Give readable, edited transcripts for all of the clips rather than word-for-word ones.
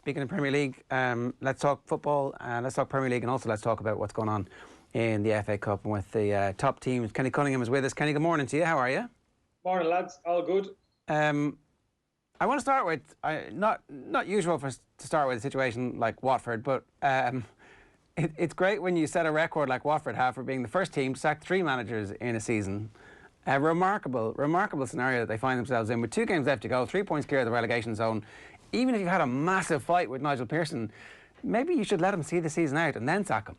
speaking of Premier League, let's talk football, let's talk Premier League, and also let's talk about what's going on in the FA Cup and with the top teams. Kenny Cunningham is with us. Kenny, good morning to you. How are you? Morning, lads. All good. I want to start with, not usual to start with a situation like Watford, but it's great when you set a record like Watford have for being the first team to sack 3 managers in a season. A remarkable scenario that they find themselves in with 2 games left to go, 3 points clear of the relegation zone. Even if you had a massive fight with Nigel Pearson, maybe you should let him see the season out and then sack him.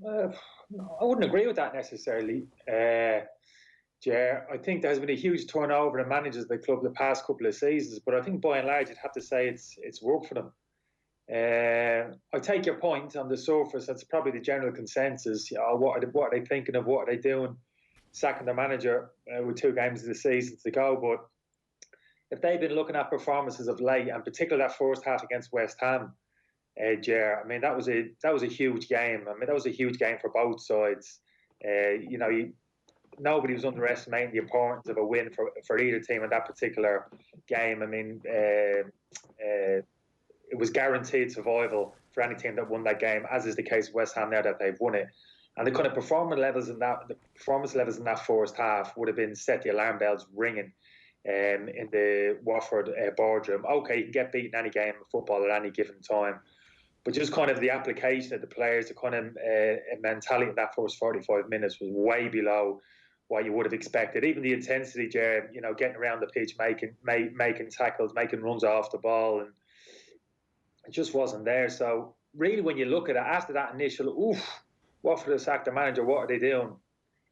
I wouldn't agree with that necessarily, Ger. I think there has been a huge turnover in managers of the club the past couple of seasons, but I think by and large you'd have to say it's worked for them. I take your point on the surface. That's probably the general consensus. What are they thinking of? What are they doing? Sacking their manager with 2 games of the season to go. But if they've been looking at performances of late, and particularly that first half against West Ham, Ger, I mean that was a huge game. I mean that was a huge game for both sides. Nobody was underestimating the importance of a win for either team in that particular game. I mean, it was guaranteed survival for any team that won that game, as is the case with West Ham now that they've won it. And the kind of performance levels in that first half would have been set the alarm bells ringing in the Watford boardroom. Okay, you can get beaten any game of football at any given time, but just kind of the application of the players, the kind of mentality in that first 45 minutes was way below what you would have expected. Even the intensity, Jared, getting around the pitch, making tackles, making runs off the ball, and it just wasn't there. So really, when you look at it, after that initial, Watford have sacked the manager, what are they doing?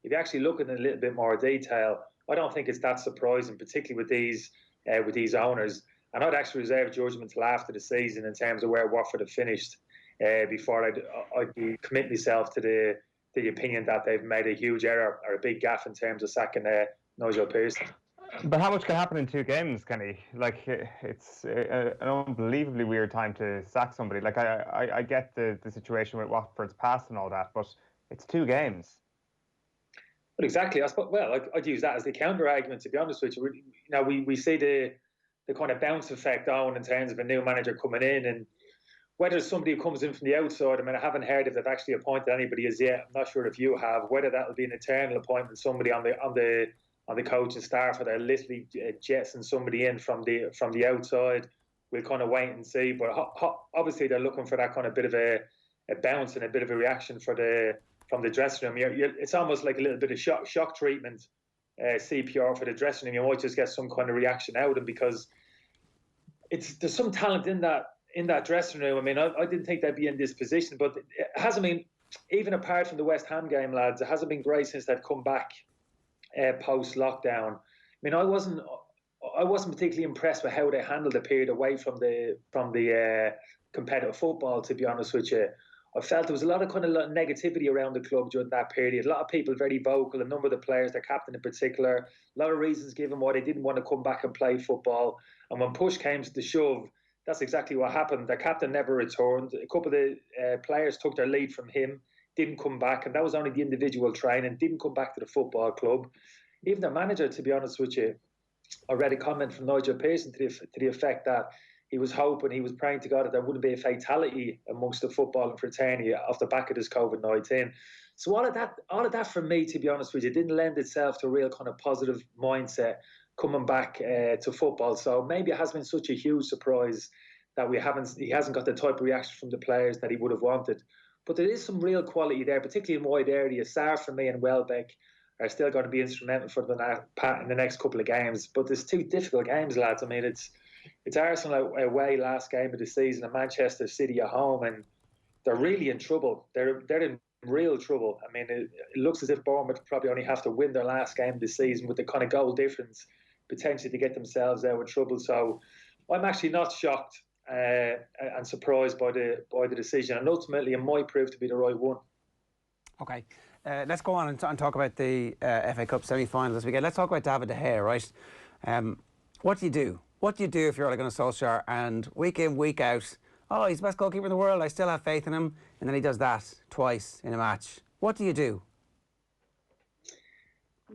If you actually look at it in a little bit more detail, I don't think it's that surprising, particularly with these owners. And I'd actually reserve judgment till after the season in terms of where Watford have finished before I'd be commit myself to the opinion that they've made a huge error or a big gaffe in terms of sacking Nigel Pearson. But how much can happen in 2 games, Kenny? Like, it's an unbelievably weird time to sack somebody. Like, I get the situation with Watford's past and all that, but it's 2 games. But exactly. I'd use that as the counter argument, to be honest with you. We see the kind of bounce effect on in terms of a new manager coming in, and whether somebody who comes in from the outside, I mean, I haven't heard if they've actually appointed anybody as yet. I'm not sure if you have. Whether that'll be an eternal appointment, somebody on the coaching staff, or they're literally jetting somebody in from the outside, we'll kind of wait and see. But obviously, they're looking for that kind of bit of a bounce and a bit of a reaction from the dressing room. It's almost like a little bit of shock treatment, CPR for the dressing room. You might just get some kind of reaction out of them, because there's some talent in that dressing room. I mean, I didn't think they'd be in this position, but it hasn't been, even apart from the West Ham game, lads, it hasn't been great since they've come back post lockdown. I mean, I wasn't particularly impressed with how they handled the period away from the competitive football, to be honest with you. I felt there was a lot of kind of negativity around the club during that period. A lot of people very vocal, a number of the players, their captain in particular, a lot of reasons given why they didn't want to come back and play football. And when push came to the shove, that's exactly what happened. Their captain never returned. A couple of the players took their lead from him, didn't come back, and that was only the individual training, didn't come back to the football club. Even the manager, to be honest with you, I read a comment from Nigel Pearson to the effect that he was hoping, he was praying to God that there wouldn't be a fatality amongst the footballing fraternity off the back of this COVID-19. So all of that for me, to be honest with you, didn't lend itself to a real kind of positive mindset coming back to football. So maybe it has been such a huge surprise that he hasn't got the type of reaction from the players that he would have wanted. But there is some real quality there, particularly in wide areas. Sarr for me and Welbeck are still going to be instrumental for in the next couple of games. But there's 2 difficult games, lads. I mean, it's Arsenal away last game of the season and Manchester City at home, and they're really in trouble. They're in real trouble. I mean, it looks as if Bournemouth probably only have to win their last game of the season with the kind of goal difference potentially to get themselves out of trouble. So I'm actually not shocked and surprised by the decision, and ultimately it might prove to be the right one. Okay, let's go on and talk about the FA Cup semi-finals as we get. Let's talk about David De Gea, right? What do you do? What do you do if you're Ole Gunnar Solskjaer and week in, week out, oh, he's the best goalkeeper in the world, I still have faith in him, and then he does that twice in a match? What do you do?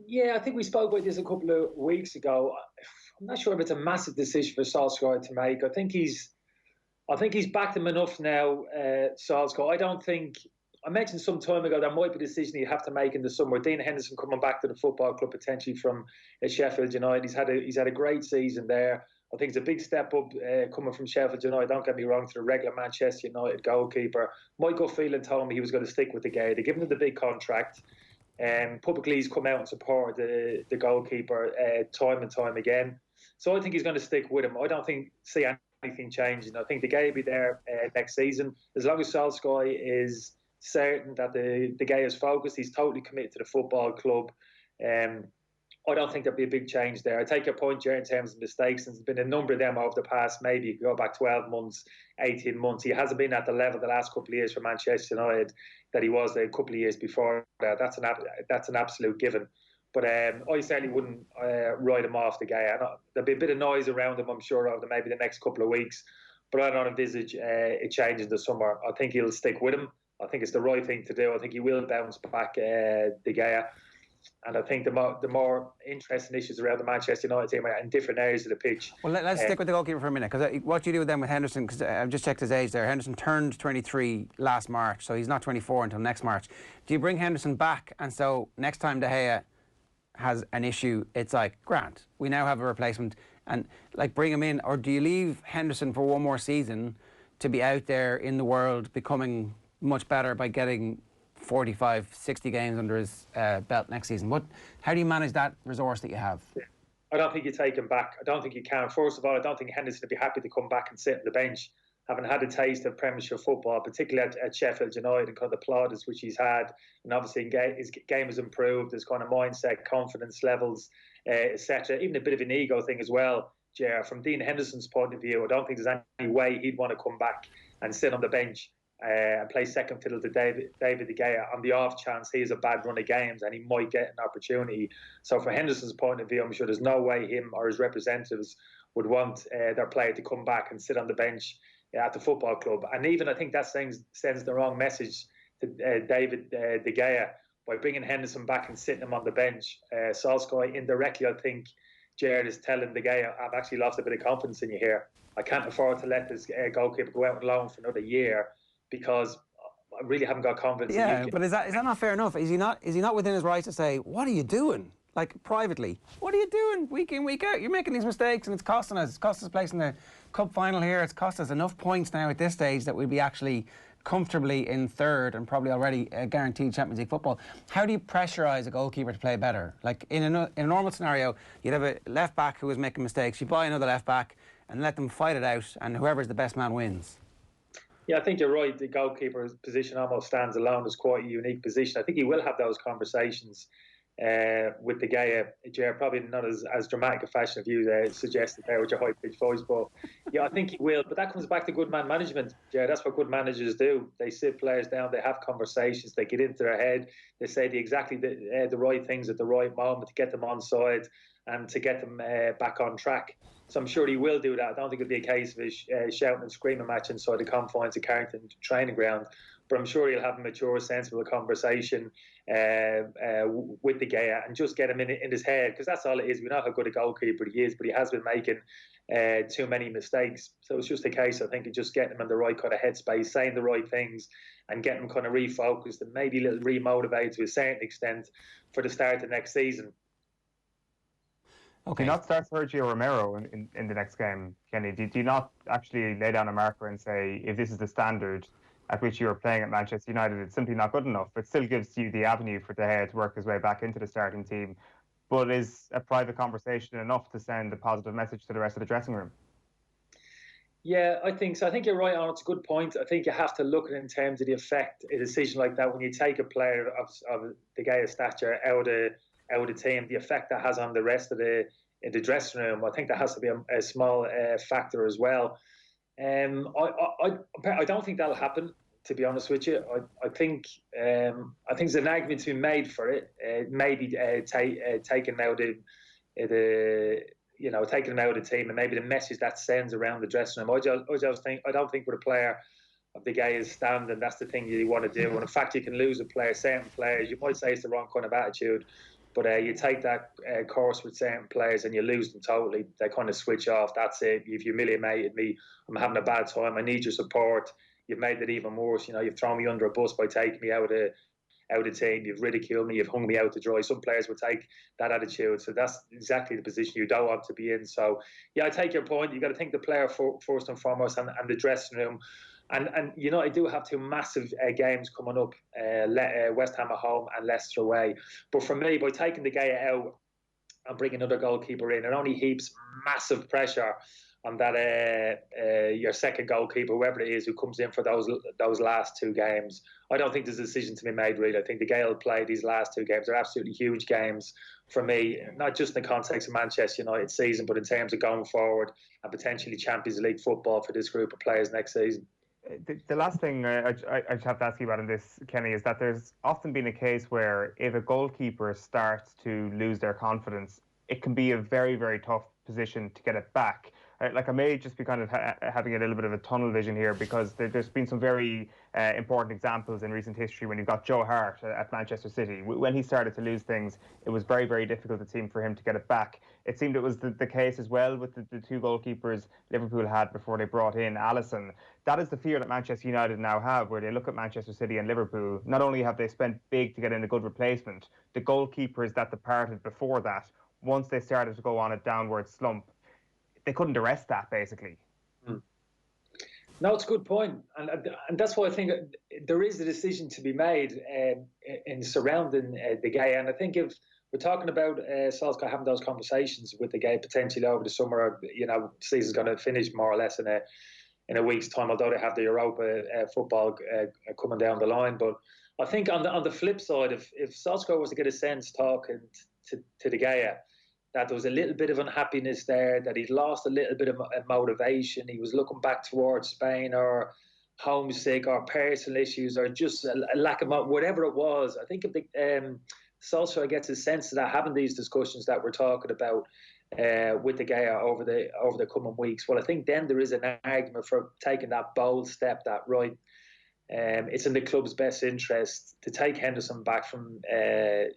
Yeah, I think we spoke about this a couple of weeks ago. I'm not sure if it's a massive decision for Solskjaer to make. I think he's I think he's backed him enough now, Solskjaer. I mentioned some time ago there might be a decision you have to make in the summer. Dean Henderson coming back to the football club potentially from Sheffield United. He's had a great season there. I think it's a big step up coming from Sheffield United. Don't get me wrong, to the regular Manchester United goalkeeper. My gut feeling told me he was going to stick with the guy. They're giving him the big contract. Publicly, he's come out and supported the goalkeeper time and time again. So I think he's going to stick with him. I don't see anything changing. I think the guy will be there next season. As long as Solskjaer is certain that the guy is focused, he's totally committed to the football club. I don't think there'll be a big change there. I take your point, Jerry, in terms of mistakes. And there's been a number of them over the past, maybe you could go back 12 months, 18 months. He hasn't been at the level the last couple of years for Manchester United that he was a couple of years before that. That's an absolute given. But I certainly wouldn't write him off the guy. There'll be a bit of noise around him, I'm sure, over maybe the next couple of weeks. But I don't envisage it changing the summer. I think he'll stick with him. I think it's the right thing to do. I think he will bounce back, De Gea. And I think the more interesting issues around the Manchester United team are in different areas of the pitch. Well, let's stick with the goalkeeper for a minute, because what do you do with them with Henderson? Because I've just checked his age there. Henderson turned 23 last March, so he's not 24 until next March. Do you bring Henderson back, and so next time De Gea has an issue, it's like, Grant, we now have a replacement, and like bring him in? Or do you leave Henderson for one more season to be out there in the world becoming much better by getting 45, 60 games under his belt next season? How do you manage that resource that you have? I don't think you take him back. I don't think you can. First of all, I don't think Henderson would be happy to come back and sit on the bench, having had a taste of Premiership football, particularly at Sheffield United, and kind of the plaudits which he's had. And obviously his game has improved, his kind of mindset, confidence levels, etc. Even a bit of an ego thing as well, Ger. From Dean Henderson's point of view, I don't think there's any way he'd want to come back and sit on the bench and play second fiddle to David De Gea on the off chance he has a bad run of games and he might get an opportunity. So from Henderson's point of view, I'm sure there's no way him or his representatives would want their player to come back and sit on the bench at the football club. And even I think that sends the wrong message to David De Gea by bringing Henderson back and sitting him on the bench. Solskjaer indirectly, I think, Jared is telling De Gea, I've actually lost a bit of confidence in you here. I can't afford to let this goalkeeper go out on loan for another year, because I really haven't got confidence in you. Yeah, but is that not fair enough? Is he not within his right to say, what are you doing? Like, privately, what are you doing week in, week out? You're making these mistakes and it's costing us. It's cost us a place in the cup final here. It's cost us enough points now at this stage that we'd be actually comfortably in third and probably already guaranteed Champions League football. How do you pressurise a goalkeeper to play better? Like, in a normal scenario, you'd have a left back who was making mistakes. You buy another left back and let them fight it out, and whoever's the best man wins. Yeah, I think you're right. The goalkeeper's position almost stands alone as quite a unique position. I think he will have those conversations with De Gea. Probably not as dramatic a fashion of you suggested there with your high-pitched voice, but yeah, I think he will. But that comes back to good man management. Yeah, that's what good managers do. They sit players down, they have conversations, they get into their head, they say exactly the right things at the right moment to get them on side and to get them back on track. So I'm sure he will do that. I don't think it'll be a case of a shouting and screaming match inside the confines of Carrington training ground. But I'm sure he'll have a mature, sensible conversation with De Gea and just get him in his head, because that's all it is. We know how good a goalkeeper he is, but he has been making too many mistakes. So it's just a case, I think, of just getting him in the right kind of headspace, saying the right things, and getting him kind of refocused and maybe a little remotivated to a certain extent for the start of next season. Okay. Do you not start Sergio Romero in the next game, Kenny? Do you not actually lay down a marker and say, if this is the standard at which you are playing at Manchester United, it's simply not good enough? It still gives you the avenue for De Gea to work his way back into the starting team, but is a private conversation enough to send a positive message to the rest of the dressing room? Yeah, I think so. I think you're right on. It's a good point. I think you have to look at it in terms of the effect a decision like that when you take a player of De Gea's stature out of the team, the effect that has on the rest of the dressing room. I think that has to be a small factor as well. I don't think that'll happen, to be honest with you. I think there's an argument to be made for it. Maybe taking out taking him out of the team, and maybe the message that sends around the dressing room. I don't think with a player of De Gea's standing, that's the thing you want to do. And in fact, you can lose a player, certain players. You might say it's the wrong kind of attitude, But you take that course with certain players and you lose them totally. They kind of switch off. That's it. You've humiliated me. I'm having a bad time. I need your support. You've made it even worse. You've thrown me under a bus by taking me out of the team. You've ridiculed me. You've hung me out to dry. Some players would take that attitude. So that's exactly the position you don't want to be in. So, yeah, I take your point. You've got to think the player first and foremost, and the dressing room. And I do have two massive games coming up, West Ham at home and Leicester away. But for me, by taking De Gea out and bringing another goalkeeper in, it only heaps massive pressure on that your second goalkeeper, whoever it is, who comes in for those last two games. I don't think there's a decision to be made, really. I think De Gea will play these last two games. They're absolutely huge games for me, not just in the context of Manchester United season, but in terms of going forward and potentially Champions League football for this group of players next season. The last thing I just have to ask you about in this, Kenny, is that there's often been a case where if a goalkeeper starts to lose their confidence, it can be a very, very tough position to get it back. I may just be kind of having a little bit of a tunnel vision here, because there's been some very important examples in recent history when you've got Joe Hart at Manchester City. When he started to lose things, it was very, very difficult, it seemed, for him to get it back. It seemed it was the case as well with the two goalkeepers Liverpool had before they brought in Alisson. That is the fear that Manchester United now have, where they look at Manchester City and Liverpool. Not only have they spent big to get in a good replacement, the goalkeepers that departed before that, once they started to go on a downward slump, they couldn't arrest that, basically. No, it's a good point. And that's why I think there is a decision to be made in surrounding De Gea. And I think if we're talking about Solskjaer having those conversations with De Gea potentially over the summer, the season's going to finish more or less in a week's time, although they have the Europa football coming down the line. But I think on the flip side, if Solskjaer was to get a sense talking to De Gea, that there was a little bit of unhappiness there, that he'd lost a little bit of motivation. He was looking back towards Spain, or homesick, or personal issues, or just a lack of whatever it was. I think if Solskjaer gets a sense of that, having these discussions that we're talking about with De Gea over the coming weeks, well, I think then there is an argument for taking that bold step, that right, it's in the club's best interest to take Henderson back from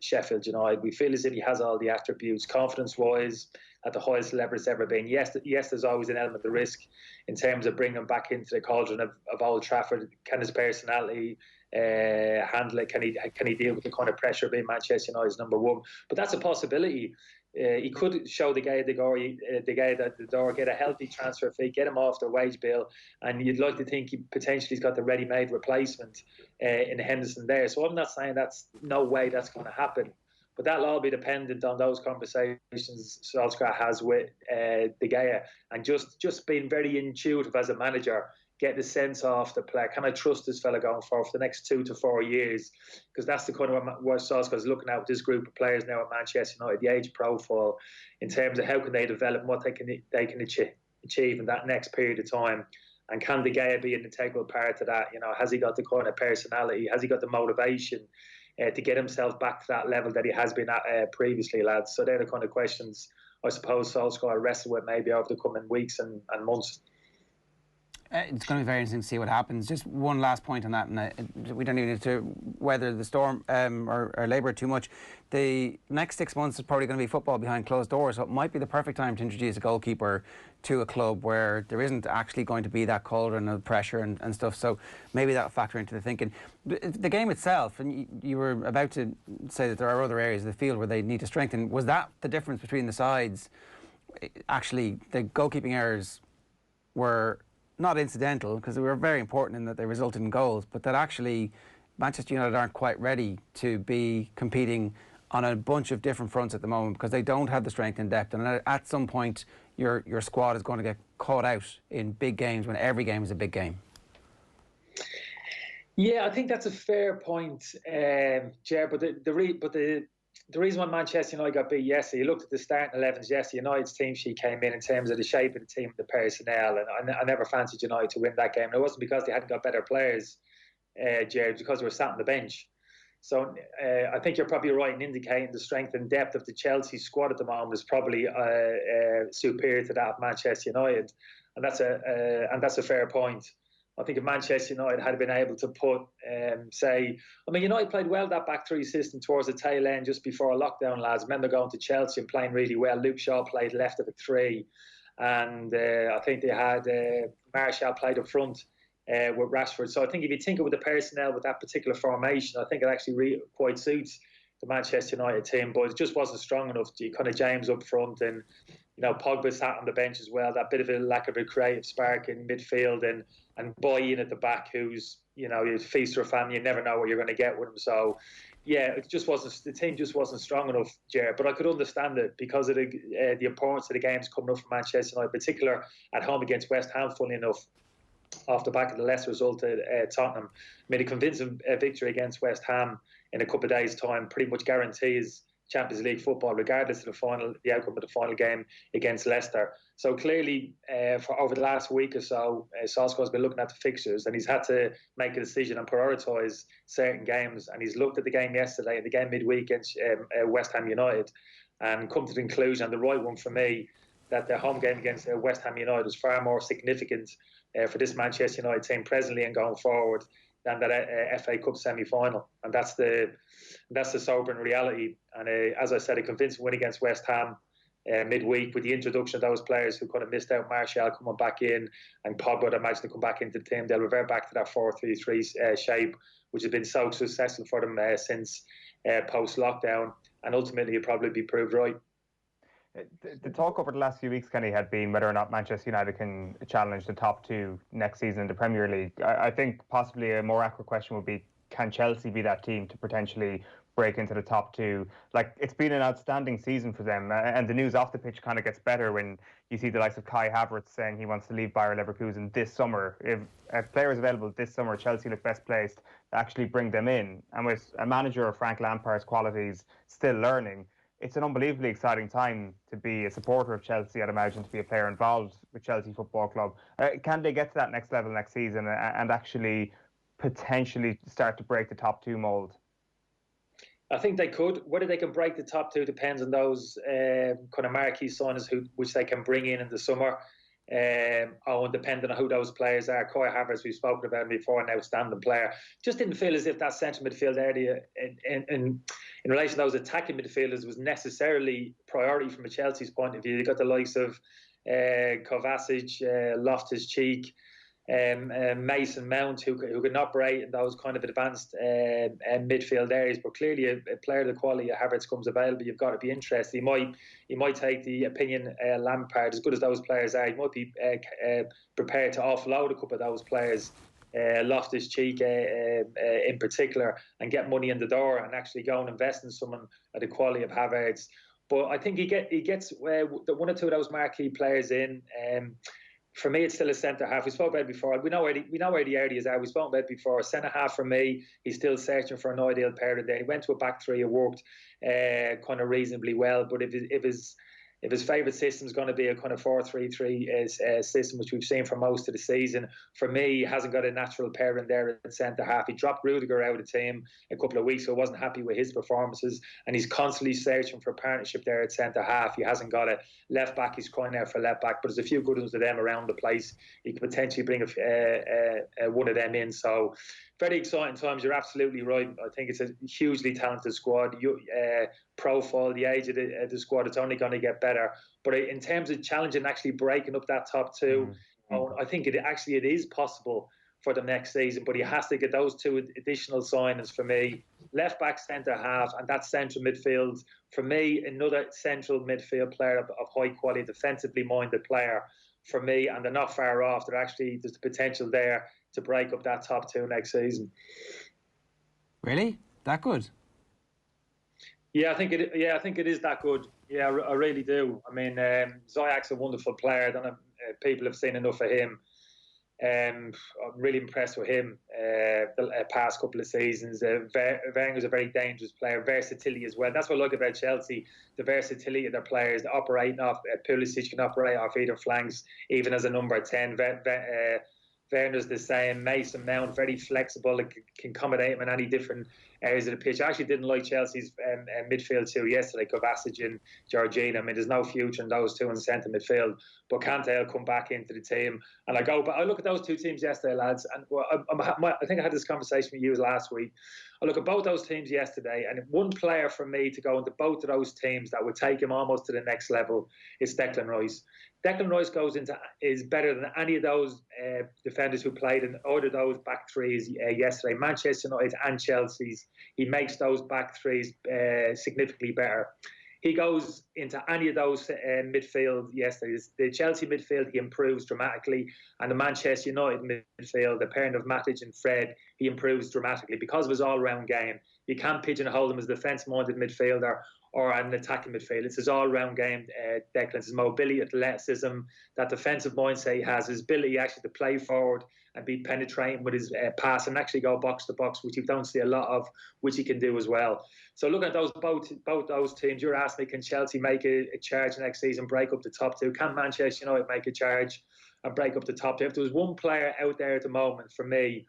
Sheffield United. We feel as if he has all the attributes, confidence-wise, at the highest level it's ever been. Yes, there's always an element of risk in terms of bringing him back into the cauldron of Old Trafford. Can his personality handle it? Can he deal with the kind of pressure being Manchester United's number one? But that's a possibility. He could show the guy that the door, get a healthy transfer fee, get him off the wage bill, and you'd like to think he potentially has got the ready-made replacement in Henderson there. So I'm not saying that's no way that's going to happen, but that'll all be dependent on those conversations Solskjaer has with De Gea, and just being very intuitive as a manager. Get the sense off the player. Can I trust this fella going forward for the next 2 to 4 years? Because that's the kind of what Solskjaer's looking at with this group of players now at Manchester United, the age profile, in terms of how can they develop and what they can achieve in that next period of time. And can De Gea be an integral part of that? Has he got the kind of personality? Has he got the motivation to get himself back to that level that he has been at previously, lads? So they're the kind of questions I suppose Solskjaer wrestle with maybe over the coming weeks and months. It's going to be very interesting to see what happens. Just one last point on that, and we don't even need to weather the storm or labour too much. The next 6 months is probably going to be football behind closed doors, so it might be the perfect time to introduce a goalkeeper to a club where there isn't actually going to be that cauldron of pressure and stuff. So maybe that'll factor into the thinking. The game itself, and you were about to say that there are other areas of the field where they need to strengthen. Was that the difference between the sides? Actually, the goalkeeping errors were not incidental, because they were very important in that they resulted in goals, but that actually Manchester United aren't quite ready to be competing on a bunch of different fronts at the moment, because they don't have the strength and depth, and at some point your squad is going to get caught out in big games when every game is a big game. Yeah, I think that's a fair point, Ger, but the reason why Manchester United got beat yesterday, you looked at the starting 11s yesterday, United's team sheet came in terms of the shape of the team, the personnel, and I never fancied United to win that game. And it wasn't because they hadn't got better players, Jerry, because they were sat on the bench. So I think you're probably right in indicating the strength and depth of the Chelsea squad at the moment is probably superior to that of Manchester United, and that's a fair point. I think if Manchester United had been able to put, United played well that back three system towards the tail end just before lockdown, lads. I remember going to Chelsea and playing really well. Luke Shaw played left of the three, and I think they had Martial played up front with Rashford. So I think if you think of the personnel with that particular formation, I think it actually quite suits the Manchester United team, but it just wasn't strong enough. You kind of James up front, and Pogba sat on the bench as well. That bit of a lack of a creative spark in midfield, and Boy in at the back, who's you feast or famine. You never know what you're going to get with him. So yeah, the team just wasn't strong enough, Ger. But I could understand it because of the importance of the games coming up for Manchester United, in particular at home against West Ham. Funnily enough, off the back of the less result at Tottenham, made a convincing victory against West Ham in a couple of days' time pretty much guarantees Champions League football, regardless of the outcome of the final game against Leicester. So clearly, for over the last week or so, Solskjaer's been looking at the fixtures, and he's had to make a decision and prioritise certain games. And he's looked at the game yesterday and the game midweek against West Ham United, and come to the conclusion, and the right one for me, that the home game against West Ham United is far more significant for this Manchester United team presently and going forward than that FA Cup semi-final, and that's the sobering reality. And as I said, a convincing win against West Ham midweek, with the introduction of those players who kind of missed out, Martial coming back in, and Pogba, I imagine, to come back into the team. They'll revert back to that 4-3-3 shape, which has been so successful for them since post-lockdown, and ultimately it'll probably be proved right. The talk over the last few weeks, Kenny, had been whether or not Manchester United can challenge the top two next season in the Premier League. I think possibly a more accurate question would be, can Chelsea be that team to potentially break into the top two? Like, it's been an outstanding season for them, and the news off the pitch kind of gets better when you see the likes of Kai Havertz saying he wants to leave Bayer Leverkusen this summer. If players available this summer, Chelsea look best placed to actually bring them in. And with a manager of Frank Lampard's qualities still learning, it's an unbelievably exciting time to be a supporter of Chelsea, I'd imagine, to be a player involved with Chelsea Football Club. Can they get to that next level next season and actually potentially start to break the top two mould? I think they could. Whether they can break the top two depends on those kind of marquee signings which they can bring in the summer. And depending on who those players are. Kai Havertz, we've spoken about him before, an outstanding player. Just didn't feel as if that central midfield area in relation to those attacking midfielders was necessarily priority from a Chelsea's point of view. You got the likes of Kovacic, Loftus-Cheek, Mason Mount, who can operate in those kind of advanced midfield areas. But clearly, a player of the quality of Havertz comes available, you've got to be interested. He might take the opinion Lampard, as good as those players are, he might be prepared to offload a couple of those players, Loftus-Cheek in particular, and get money in the door and actually go and invest in someone of the quality of Havertz. But I think he gets one or two of those marquee players in. For me, it's still a centre half. We spoke about it before. We know where the areas are. We spoke about it before. Centre half for me, he's still searching for an ideal pair there. He went to a back three. It worked kind of reasonably well. But if his favourite system is going to be a kind of 4-3-3 system, which we've seen for most of the season, for me, he hasn't got a natural pair in there at centre half. He dropped Rudiger out of the team a couple of weeks ago. Wasn't happy with his performances, and he's constantly searching for a partnership there at centre half. He hasn't got a left back. He's crying out for left back, but there's a few good ones of them around the place. He could potentially bring one of them in. So very exciting times. You're absolutely right. I think it's a hugely talented squad. Profile, the age of the squad, it's only going to get better. But in terms of challenging, actually breaking up that top two, I think it is possible for the next season. But he has to get those two additional signings for me. Left back, centre half, and that central midfield. For me, another central midfield player of high quality, defensively minded player for me, and they're not far off. There's the potential there to break up that top two next season. Really? That good? Yeah, I think it is that good. Yeah, I really do. I mean, Ziyech's a wonderful player. I don't know if people have seen enough of him. I'm really impressed with him the past couple of seasons. Wenger's a very dangerous player, versatility as well. That's what I like about Chelsea, the versatility of their players. They operate off, Pulisic can operate off either flanks, even as a number 10. Werner's the same. Mason Mount, very flexible, can accommodate him in any different areas of the pitch. I actually didn't like Chelsea's midfield too yesterday, Kovacic and Jorginho. I mean, there's no future in those two in centre midfield, but Kante will come back into the team. And I look at those two teams yesterday, lads, and I think I had this conversation with you last week. I look at both those teams yesterday, and one player for me to go into both of those teams that would take him almost to the next level is Declan Rice. Declan Rice is better than any of those defenders who played in either of those back threes yesterday, Manchester United and Chelsea's. He makes those back threes significantly better. He goes into any of those midfield yesterday. The Chelsea midfield, he improves dramatically. And the Manchester United midfield, the pairing of Matic and Fred, he improves dramatically because of his all-round game. You can't pigeonhole him as a defence-minded midfielder or an attacking midfield. It's his all-round game, Declan's his mobility, athleticism, that defensive mindset he has, his ability actually to play forward and be penetrating with his pass and actually go box to box, which you don't see a lot of, which he can do as well. So looking at both those teams, you're asking me, can Chelsea make a charge next season, break up the top two? Can Manchester United make a charge and break up the top two? If there was one player out there at the moment for me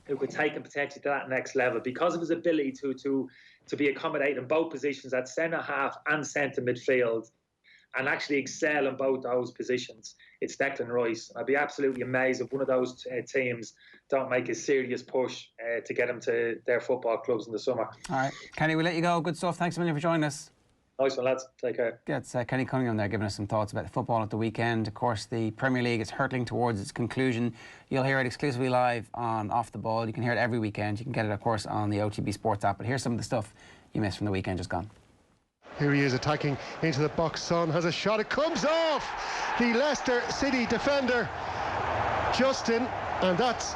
who could take him potentially to that next level because of his ability to be accommodated in both positions at centre half and centre midfield and actually excel in both those positions, it's Declan Rice. I'd be absolutely amazed if one of those teams don't make a serious push to get him to their football clubs in the summer. All right, Kenny, we'll let you go. Good stuff. Thanks a million for joining us. Nice one, lads. Take care. Yeah, it's Kenny Cunningham there giving us some thoughts about the football at the weekend. Of course, the Premier League is hurtling towards its conclusion. You'll hear it exclusively live on Off the Ball. You can hear it every weekend. You can get it, of course, on the OTB Sports app. But here's some of the stuff you missed from the weekend just gone. Here he is attacking into the box. Son has a shot. It comes off the Leicester City defender, Justin, and that's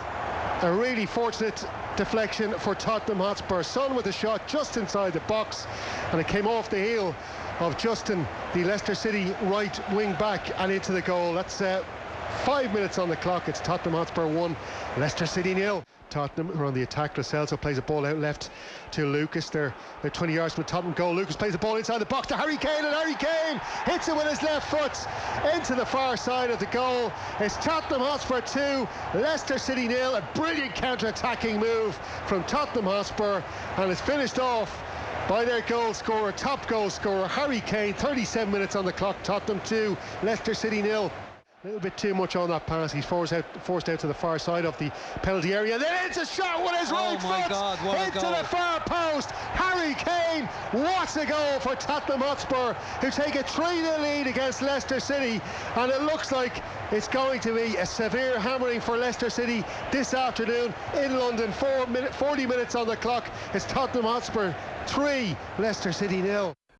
a really fortunate deflection for Tottenham Hotspur. Son with a shot just inside the box, and it came off the heel of Justin, the Leicester City right wing back, and into the goal. That's 5 minutes on the clock. It's Tottenham Hotspur 1, Leicester City 0. Tottenham are on the attack. Lo Celso plays a ball out left to Lucas. They're 20 yards from the Tottenham goal. Lucas plays the ball inside the box to Harry Kane, and Harry Kane hits it with his left foot into the far side of the goal. It's Tottenham Hotspur 2, Leicester City 0. A brilliant counter-attacking move from Tottenham Hotspur, and it's finished off by their goal scorer, top goal scorer, Harry Kane. 37 minutes on the clock. Tottenham 2, Leicester City 0. A little bit too much on that pass. He's forced out to the far side of the penalty area. Then it's a shot with his right foot into the far post. Harry Kane, what a goal for Tottenham Hotspur, who take a 3-0 lead against Leicester City. And it looks like it's going to be a severe hammering for Leicester City this afternoon in London. 40 minutes on the clock. It's Tottenham Hotspur 3, Leicester City 0.